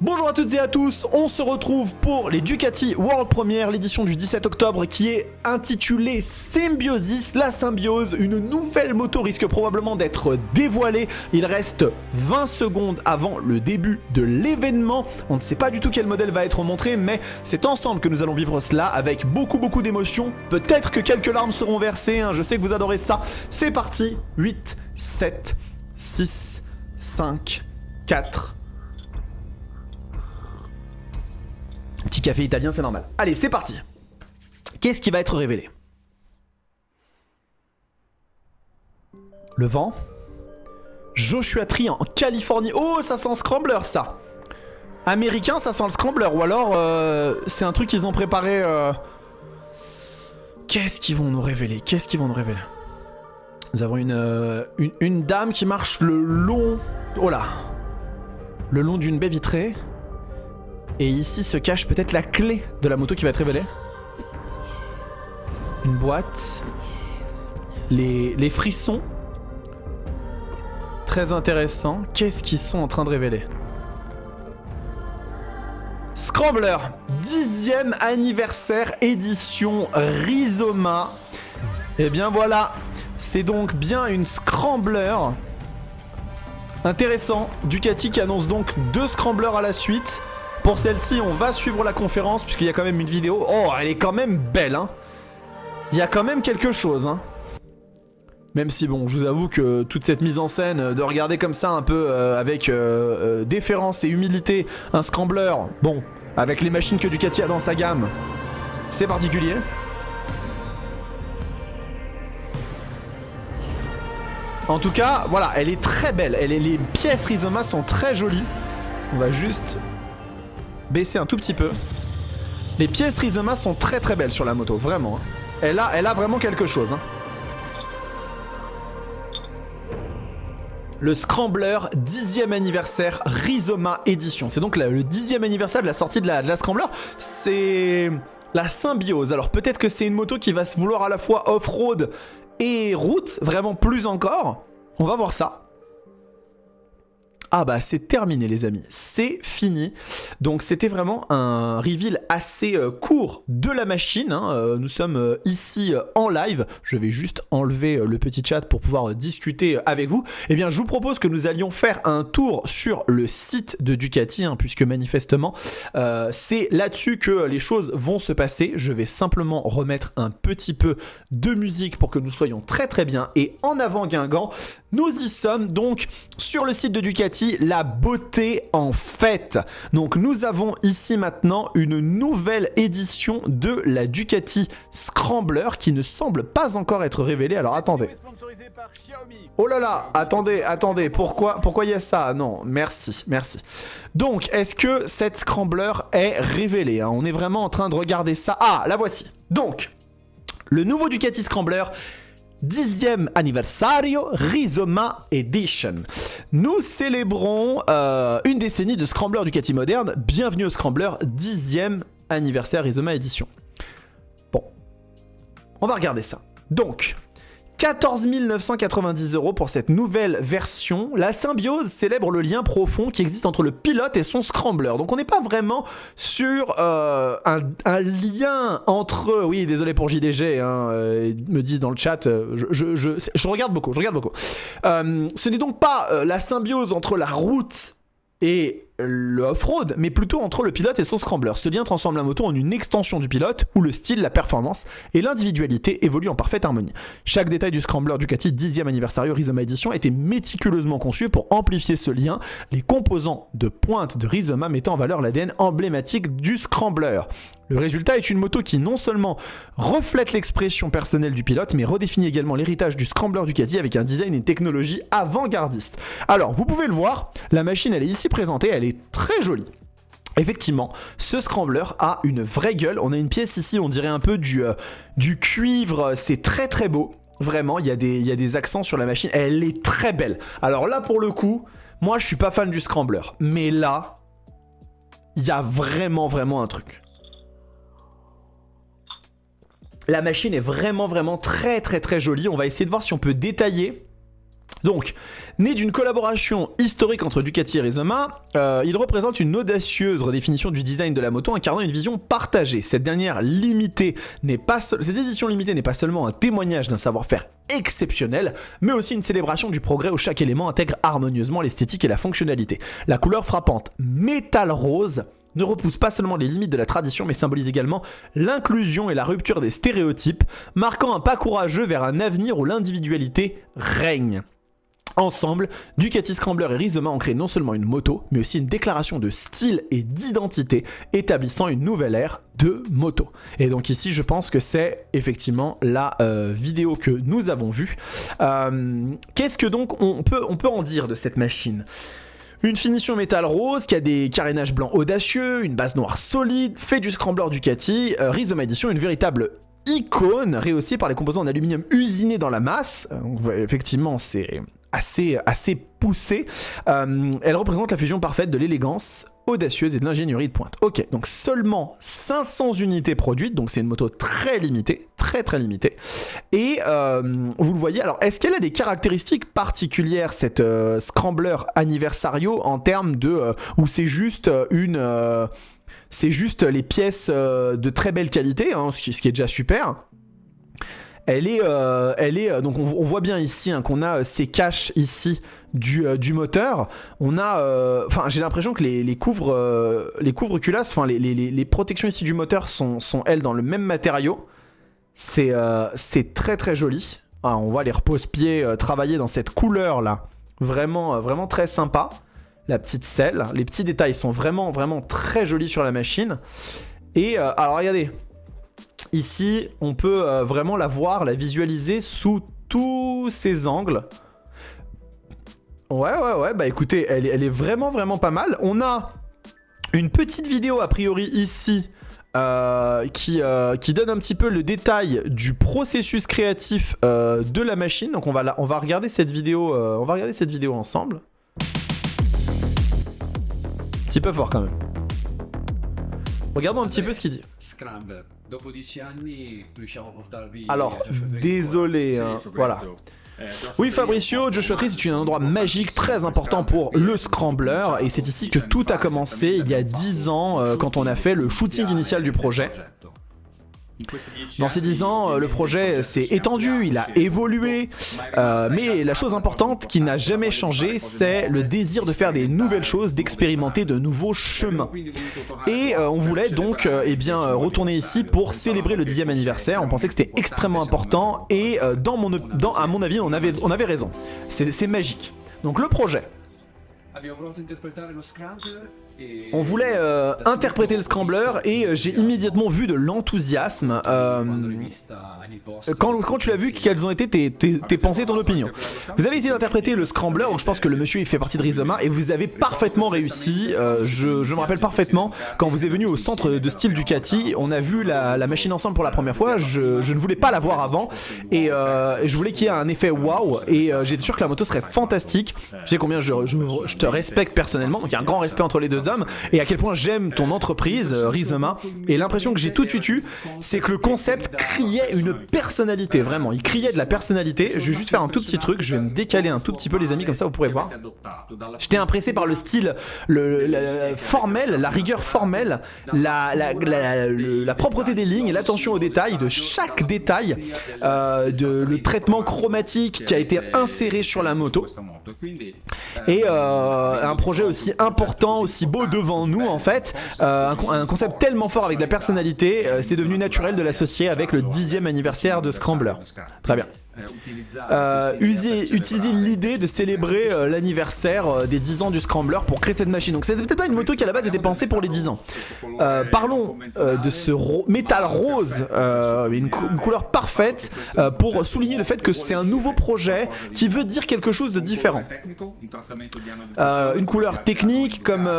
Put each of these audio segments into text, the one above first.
Bonjour à toutes et à tous, on se retrouve pour les Ducati World Premiere, l'édition du 17 octobre qui est intitulée Symbiosis, la symbiose. Une nouvelle moto risque probablement d'être dévoilée. Il reste 20 secondes avant le début de l'événement. On ne sait pas du tout quel modèle va être montré, mais c'est ensemble que nous allons vivre cela avec beaucoup d'émotions. Peut-être que quelques larmes seront versées, hein. Je sais que vous adorez ça. C'est parti, 8, 7, 6, 5, 4... Petit café italien, c'est normal. Allez, c'est parti. Qu'est-ce qui va être révélé? Le vent. Joshua Tree en Californie. Oh, ça sent Scrambler, ça. Américain, ça sent le Scrambler. Ou alors, c'est un truc qu'ils ont préparé... Qu'est-ce qu'ils vont nous révéler? Nous avons une dame qui marche le long... Oh là. Le long d'une baie vitrée. Et ici se cache peut-être la clé de la moto qui va être révélée. Une boîte. Les frissons. Très intéressant. Qu'est-ce qu'ils sont en train de révéler? Scrambler, 10e anniversaire édition Rizoma. Et bien voilà, c'est donc bien une Scrambler. Intéressant, Ducati qui annonce donc 2 Scramblers à la suite. Pour celle-ci, on va suivre la conférence puisqu'il y a quand même une vidéo. Oh, elle est quand même belle, hein. Il y a quand même quelque chose, hein. Même si, bon, je vous avoue que toute cette mise en scène, de regarder comme ça un peu avec déférence et humilité un Scrambler, bon, avec les machines que Ducati a dans sa gamme, c'est particulier. En tout cas, voilà, elle est très belle. Les pièces Rizoma sont très jolies. On va juste... baisser un tout petit peu. Les pièces Rizoma sont très belles sur la moto, vraiment. Elle a vraiment quelque chose. Hein. Le Scrambler 10e anniversaire Rizoma édition. C'est donc le 10e anniversaire de la sortie de la Scrambler. C'est la symbiose. Alors peut-être que c'est une moto qui va se vouloir à la fois off-road et route, vraiment plus encore. On va voir ça. Ah bah c'est terminé les amis, c'est fini. Donc c'était vraiment un reveal assez court de la machine, hein. Nous sommes ici en live. Je vais juste enlever le petit chat pour pouvoir discuter avec vous. Eh bien je vous propose que nous allions faire un tour sur le site de Ducati, hein, puisque manifestement c'est là-dessus que les choses vont se passer. Je vais simplement remettre un petit peu de musique pour que nous soyons très bien. Et en avant Guingamp, nous y sommes donc sur le site de Ducati, la beauté en fête. Donc nous avons ici maintenant une nouvelle édition de la Ducati Scrambler qui ne semble pas encore être révélée. Alors attendez. Oh là là, attendez, pourquoi il y a ça? Non, merci. Donc est-ce que cette Scrambler est révélée, hein? On est vraiment en train de regarder ça. Ah, la voici. Donc, le nouveau Ducati Scrambler 10e anniversario Rizoma Edition. Nous célébrons une décennie de Scrambler Ducati moderne. Bienvenue au Scrambler 10e anniversaire Rizoma Edition. Bon, on va regarder ça. Donc, 14 990 € pour cette nouvelle version. La symbiose célèbre le lien profond qui existe entre le pilote et son Scrambler. Donc on n'est pas vraiment sur un lien entre... Oui, désolé pour JDG, hein, ils me disent dans le chat, je regarde beaucoup. Ce n'est donc pas la symbiose entre la route et le off-road, mais plutôt entre le pilote et son Scrambler. Ce lien transforme la moto en une extension du pilote, où le style, la performance et l'individualité évoluent en parfaite harmonie. Chaque détail du Scrambler Ducati 10e anniversaire Rizoma Edition a été méticuleusement conçu pour amplifier ce lien, les composants de pointe de Rizoma mettant en valeur l'ADN emblématique du Scrambler. Le résultat est une moto qui non seulement reflète l'expression personnelle du pilote, mais redéfinit également l'héritage du Scrambler Ducati avec un design et une technologie avant-gardiste. Alors, vous pouvez le voir, la machine elle est ici présentée, elle est très jolie. Effectivement, ce Scrambler a une vraie gueule. On a une pièce ici, on dirait un peu du cuivre, c'est très beau. Vraiment, il y a des accents sur la machine, elle est très belle. Alors là, pour le coup, moi je suis pas fan du Scrambler, mais là, il y a vraiment un truc. La machine est vraiment très jolie. On va essayer de voir si on peut détailler Donc, né d'une collaboration historique entre Ducati et Rizoma, il représente une audacieuse redéfinition du design de la moto incarnant une vision partagée. Cette édition limitée n'est pas seulement un témoignage d'un savoir-faire exceptionnel, mais aussi une célébration du progrès où chaque élément intègre harmonieusement l'esthétique et la fonctionnalité. La couleur frappante métal rose ne repousse pas seulement les limites de la tradition, mais symbolise également l'inclusion et la rupture des stéréotypes, marquant un pas courageux vers un avenir où l'individualité règne. Ensemble, Ducati Scrambler et Rizoma ont créé non seulement une moto, mais aussi une déclaration de style et d'identité, établissant une nouvelle ère de moto. Et donc ici, je pense que c'est effectivement la vidéo que nous avons vue. Qu'est-ce que donc on peut en dire de cette machine ? Une finition métal rose qui a des carénages blancs audacieux, une base noire solide, fait du Scrambler Ducati, Rizoma Edition, une véritable icône rehaussée par les composants en aluminium usinés dans la masse. Effectivement, c'est assez poussé. Elle représente la fusion parfaite de l'élégance audacieuse et de l'ingénierie de pointe. Ok, donc seulement 500 unités produites, donc c'est une moto très limitée, très limitée. Et vous le voyez, alors est-ce qu'elle a des caractéristiques particulières, cette Scrambler Anniversario, en termes de... où c'est juste c'est juste les pièces de très belle qualité, hein, ce qui est déjà super. Elle est donc on voit bien ici hein, qu'on a ces caches ici du moteur. On a, enfin j'ai l'impression que les couvre culasses, enfin les protections ici du moteur sont elles dans le même matériau. C'est très joli. Ah, on voit les repose-pieds travailler dans cette couleur là, vraiment très sympa. La petite selle, les petits détails sont vraiment très jolis sur la machine. Et alors regardez. Ici, on peut vraiment la voir, la visualiser sous tous ses angles. Ouais, bah écoutez, elle est vraiment pas mal. On a une petite vidéo a priori ici qui donne un petit peu le détail du processus créatif de la machine. Donc on va regarder cette vidéo, ensemble. Un petit peu fort quand même. Regardons un petit peu ce qu'il dit. Alors, désolé, hein, voilà. Oui Fabricio, Joshua Tree c'est un endroit magique très important pour le Scrambler et c'est ici que tout a commencé il y a 10 ans quand on a fait le shooting initial du projet. Dans ces 10 ans, le projet s'est étendu, il a évolué, mais la chose importante qui n'a jamais changé, c'est le désir de faire des nouvelles choses, d'expérimenter de nouveaux chemins. Et on voulait donc retourner ici pour célébrer le 10e anniversaire, on pensait que c'était extrêmement important et à mon avis, on avait raison. C'est magique. Donc le projet. On voulait interpréter le Scrambler et j'ai immédiatement vu de l'enthousiasme. Quand tu l'as vu, quelles ont été tes pensées, ton opinion? Vous avez essayé d'interpréter le Scrambler, donc je pense que le monsieur il fait partie de Rizoma et vous avez parfaitement réussi. Je me rappelle parfaitement quand vous êtes venu au centre de style Ducati, on a vu la machine ensemble pour la première fois. Je ne voulais pas la voir avant et je voulais qu'il y ait un effet waouh et j'étais sûr que la moto serait fantastique. Tu sais combien je te respecte personnellement, donc il y a un grand respect entre les deux hommes et à quel point j'aime ton entreprise Rizoma et l'impression que j'ai tout de suite eu c'est que le concept criait une personnalité, vraiment il criait de la personnalité. Je vais juste faire un tout petit truc, je vais me décaler un tout petit peu les amis, comme ça vous pourrez voir. J'étais impressé par le style formel, la rigueur formelle, la propreté des lignes et l'attention aux détails, de chaque détail, le traitement chromatique qui a été inséré sur la moto et un projet aussi important, aussi beau devant nous en fait, un concept tellement fort avec de la personnalité, c'est devenu naturel de l'associer avec le 10e anniversaire de Scrambler. Très bien. Utiliser l'idée de célébrer l'anniversaire des 10 ans du Scrambler pour créer cette machine. Donc c'était peut-être pas une moto qui à la base était pensée pour les 10 ans. Parlons de ce métal rose, une couleur parfaite pour souligner le fait que c'est un nouveau projet qui veut dire quelque chose de différent. Une couleur technique comme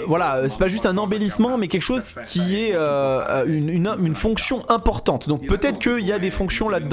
voilà, c'est pas juste un embellissement mais quelque chose qui est une fonction importante. Donc peut-être qu'il y a des fonctions là-dedans.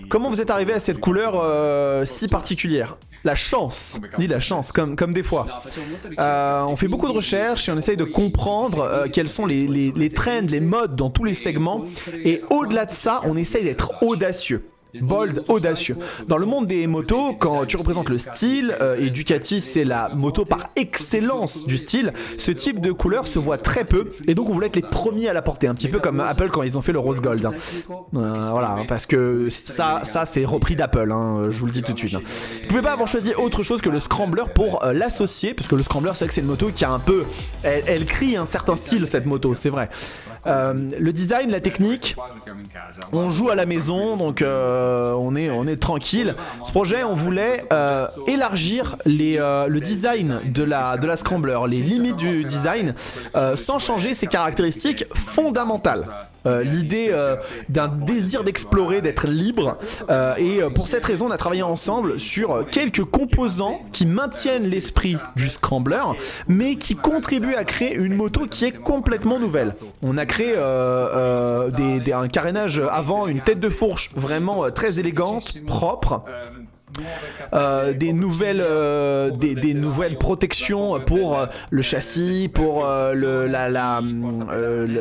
Comment vous êtes arrivé à cette couleur si particulière? La chance, dis la chance, comme des fois. On fait beaucoup de recherches et on essaye de comprendre quels sont les trends, les modes dans tous les segments. Et au-delà de ça, on essaye d'être audacieux. bold, audacieux. Dans le monde des motos, quand tu représentes le style, et Ducati c'est la moto par excellence du style, ce type de couleur se voit très peu, et donc on voulait être les premiers à la porter, un petit peu comme Apple quand ils ont fait le rose gold. Voilà, parce que ça c'est repris d'Apple, je vous le dis tout de suite. Vous pouvez pas avoir choisi autre chose que le Scrambler pour l'associer, parce que le Scrambler c'est vrai que c'est une moto qui a un peu, elle crie un certain style cette moto, c'est vrai. Le design, la technique, on joue à la maison, donc on est tranquille. Ce projet, on voulait élargir le design de la Scrambler, les limites du design, sans changer ses caractéristiques fondamentales. L'idée d'un désir d'explorer, d'être libre, et pour cette raison on a travaillé ensemble sur quelques composants qui maintiennent l'esprit du Scrambler mais qui contribuent à créer une moto qui est complètement nouvelle. On a créé un carénage avant, une tête de fourche vraiment très élégante, propre. Des nouvelles protections pour le châssis, pour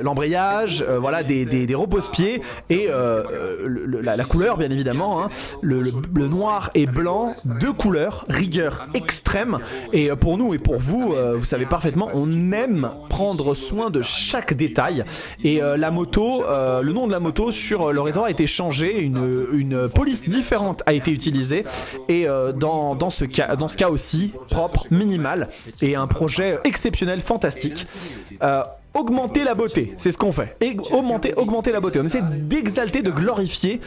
l'embrayage, voilà, des repose-pieds et la couleur bien évidemment, le noir et blanc, deux couleurs, rigueur extrême, et pour nous et pour vous, vous savez parfaitement, on aime prendre soin de chaque détail, et la moto, le nom de la moto sur le réservoir a été changé, une police différente a été utilisée. Et dans ce cas aussi, propre, minimal, et un projet exceptionnel, fantastique. Augmenter la beauté, c'est ce qu'on fait. Et augmenter la beauté. On essaie d'exalter, de glorifier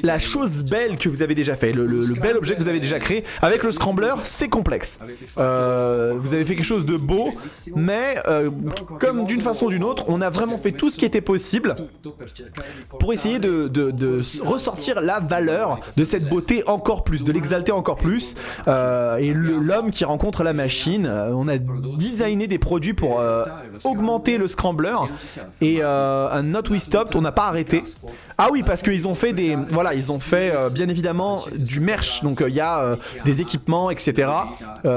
la chose belle que vous avez déjà fait, le bel objet que vous avez déjà créé. Avec le Scrambler, c'est complexe. Vous avez fait quelque chose de beau, mais comme d'une façon ou d'une autre, on a vraiment fait tout ce qui était possible pour essayer de ressortir la valeur de cette beauté encore plus, de l'exalter encore plus. Et l'homme qui rencontre la machine, on a designé des produits pour augmenter le Scrambler, et un Not We Stopped, on n'a pas arrêté. Ah oui, parce qu'ils ont fait bien évidemment du merch, donc il y a des équipements, etc.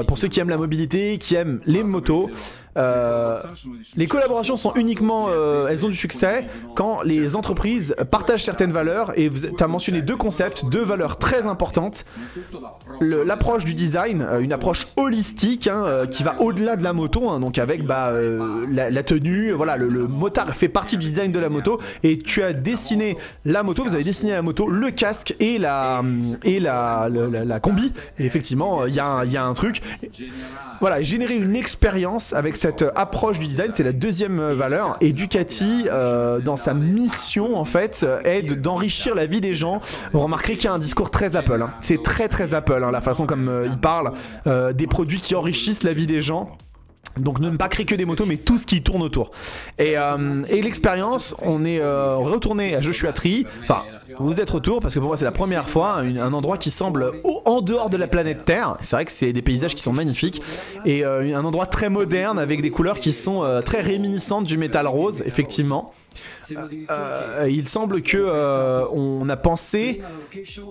Pour ceux qui aiment la mobilité, qui aiment les motos. Les collaborations sont uniquement, elles ont du succès quand les entreprises partagent certaines valeurs, et tu as mentionné deux concepts, deux valeurs très importantes. L'approche du design, une approche holistique, qui va au-delà de la moto, donc avec la tenue, voilà, le motard fait partie du design de la moto, et tu as dessiné la moto, vous avez dessiné la moto, le casque et la combi, et effectivement il y a un truc, voilà, générer une expérience avec cette approche du design, c'est la deuxième valeur, et Ducati dans sa mission en fait est d'enrichir la vie des gens. Vous remarquerez qu'il y a un discours très Apple, c'est très Apple, la façon comme il parle des produits qui enrichissent la vie des gens. Donc ne pas créer que des motos, mais tout ce qui tourne autour. Et l'expérience, on est retourné à Joshua Tree. Enfin, vous êtes retour parce que pour moi c'est la première fois, un endroit qui semble en dehors de la planète Terre. C'est vrai que c'est des paysages qui sont magnifiques, et un endroit très moderne avec des couleurs qui sont très réminiscentes du métal rose, effectivement. Il semble que on a pensé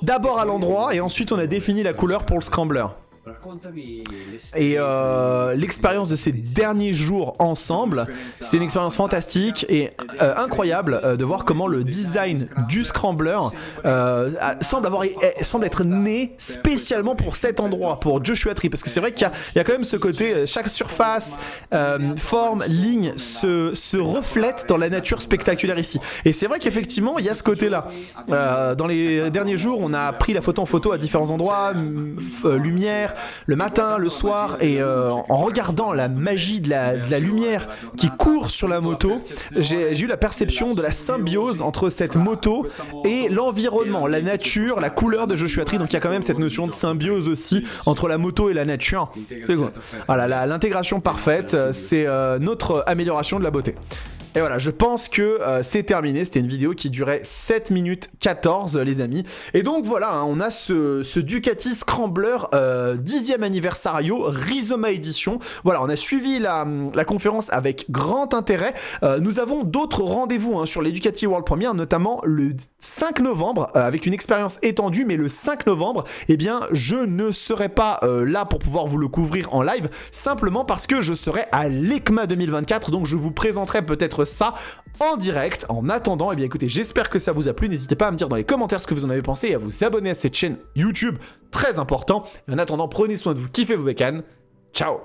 d'abord à l'endroit et ensuite on a défini la couleur pour le Scrambler. Et l'expérience de ces derniers jours ensemble, c'était une expérience fantastique et incroyable de voir comment le design du Scrambler semble être né spécialement pour cet endroit, pour Joshua Tree, parce que c'est vrai qu'il y a quand même ce côté, chaque surface, forme, ligne se reflète dans la nature spectaculaire ici. Et c'est vrai qu'effectivement il y a ce côté-là. Dans les derniers jours, on a pris la photo en photo à différents endroits, lumière, le matin, le soir, et en regardant la magie de la lumière qui court sur la moto, j'ai eu la perception de la symbiose entre cette moto et l'environnement, la nature, la couleur de Joshua Tree. Donc il y a quand même cette notion de symbiose aussi entre la moto et la nature. C'est cool. Voilà, l'intégration parfaite, c'est notre amélioration de la beauté. Et voilà, je pense que c'est terminé. C'était une vidéo qui durait 7 minutes 14, les amis. Et donc voilà, on a ce Ducati Scrambler 10e anniversario Rizoma Edition. Voilà, on a suivi la conférence avec grand intérêt. Nous avons d'autres rendez-vous sur les Ducati World Premiere, notamment le 5 novembre, avec une expérience étendue. Mais le 5 novembre, eh bien, je ne serai pas là pour pouvoir vous le couvrir en live, simplement parce que je serai à l'EICMA 2024. Donc je vous présenterai peut-être enregistre ça en direct. En attendant, eh bien écoutez, j'espère que ça vous a plu. N'hésitez pas à me dire dans les commentaires ce que vous en avez pensé et à vous abonner à cette chaîne YouTube, très important. Et en attendant, prenez soin de vous, kiffez vos bécanes. Ciao!